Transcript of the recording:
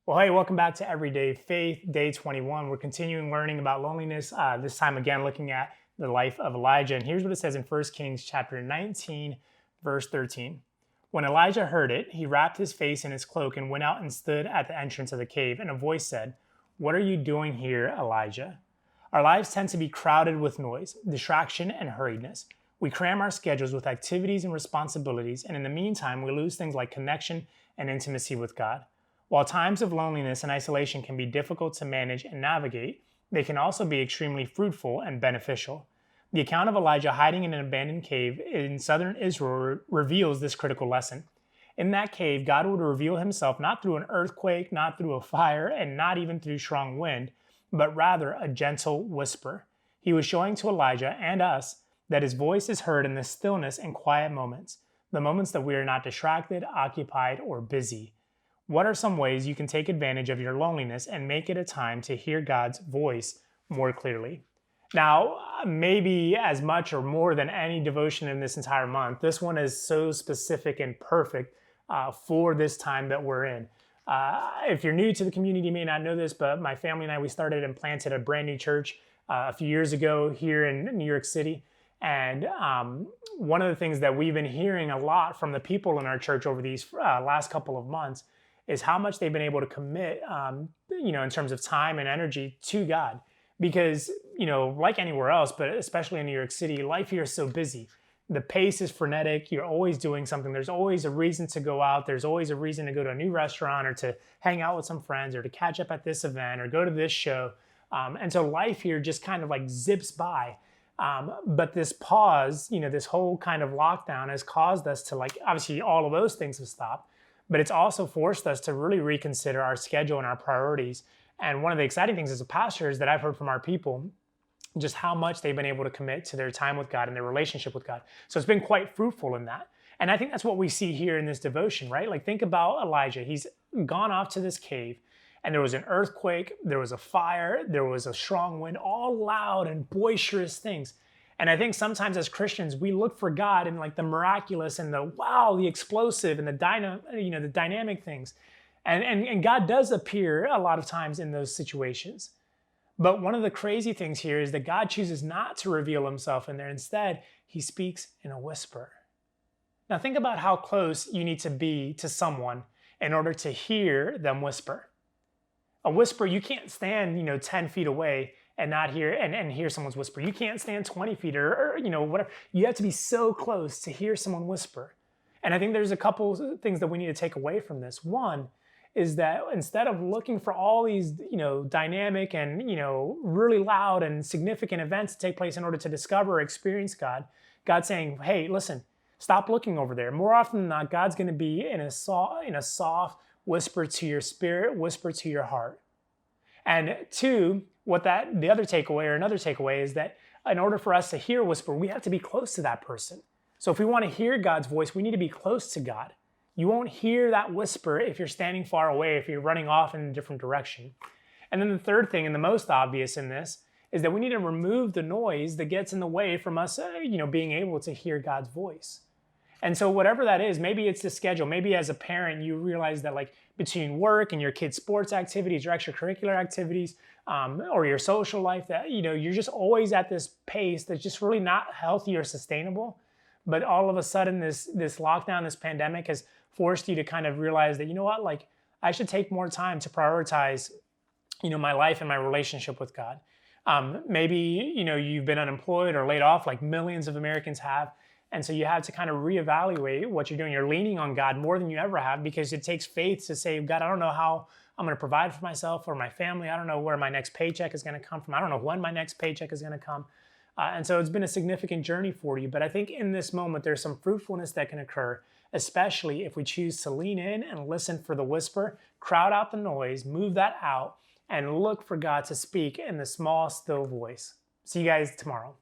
Well, hey, welcome back to Everyday Faith, day 21. We're continuing learning about loneliness, this time again looking at the life of Elijah. And here's what it says in 1 Kings chapter 19, verse 13. When Elijah heard it, he wrapped his face in his cloak and went out and stood at the entrance of the cave. And a voice said, "What are you doing here, Elijah?" Our lives tend to be crowded with noise, distraction, and hurriedness. We cram our schedules with activities and responsibilities, and in the meantime, we lose things like connection and intimacy with God. While times of loneliness and isolation can be difficult to manage and navigate, they can also be extremely fruitful and beneficial. The account of Elijah hiding in an abandoned cave in southern Israel reveals this critical lesson. In that cave, God would reveal himself not through an earthquake, not through a fire, and not even through strong wind, but rather a gentle whisper. He was showing to Elijah and us that his voice is heard in the stillness and quiet moments, the moments that we are not distracted, occupied, or busy. What are some ways you can take advantage of your loneliness and make it a time to hear God's voice more clearly? Now, maybe as much or more than any devotion in this entire month, this one is so specific and perfect for this time that we're in. If you're new to the community, you may not know this, but my family and I, we started and planted a brand new church a few years ago here in New York City. And one of the things that we've been hearing a lot from the people in our church over these last couple of months is how much they've been able to commit, in terms of time and energy to God. Because, like anywhere else, but especially in New York City, life here is so busy. The pace is frenetic. You're always doing something. There's always a reason to go out. There's always a reason to go to a new restaurant or to hang out with some friends or to catch up at this event or go to this show. And so life here just kind of like zips by. But this pause, this whole kind of lockdown has caused us to obviously all of those things have stopped. But it's also forced us to really reconsider our schedule and our priorities. And one of the exciting things as a pastor is that I've heard from our people just how much they've been able to commit to their time with God and their relationship with God. So it's been quite fruitful in that. And I think that's what we see here in this devotion, right? Like think about Elijah. He's gone off to this cave and there was an earthquake, there was a fire, there was a strong wind, all loud and boisterous things. And I think sometimes as Christians, we look for God in like the miraculous and the wow, the explosive and the dynamic things. And God does appear a lot of times in those situations. But one of the crazy things here is that God chooses not to reveal himself in there. Instead, he speaks in a whisper. Now think about how close you need to be to someone in order to hear them whisper. A whisper, you can't stand, 10 feet away and not hear and hear someone's whisper. You can't stand 20 feet or whatever. You have to be so close to hear someone whisper. And I think there's a couple things that we need to take away from this. One is that instead of looking for all these, dynamic and, really loud and significant events to take place in order to discover or experience God, God's saying, hey, listen, stop looking over there. More often than not, God's going to be in a soft whisper to your spirit, whisper to your heart. And two, another takeaway is that in order for us to hear a whisper, we have to be close to that person. So if we want to hear God's voice, we need to be close to God. You won't hear that whisper if you're standing far away, if you're running off in a different direction. And then the third thing, and the most obvious in this, is that we need to remove the noise that gets in the way from us, being able to hear God's voice. And so whatever that is, maybe it's the schedule. Maybe as a parent, you realize that between work and your kids' sports activities, your extracurricular activities, or your social life, that you're just always at this pace that's just really not healthy or sustainable. But all of a sudden, this lockdown, this pandemic has forced you to kind of realize that, I should take more time to prioritize, my life and my relationship with God. Maybe, you've been unemployed or laid off like millions of Americans have. And so you have to kind of reevaluate what you're doing. You're leaning on God more than you ever have because it takes faith to say, God, I don't know how I'm going to provide for myself or my family. I don't know where my next paycheck is going to come from. I don't know when my next paycheck is going to come. And so it's been a significant journey for you. But I think in this moment, there's some fruitfulness that can occur, especially if we choose to lean in and listen for the whisper, crowd out the noise, move that out, and look for God to speak in the small, still voice. See you guys tomorrow.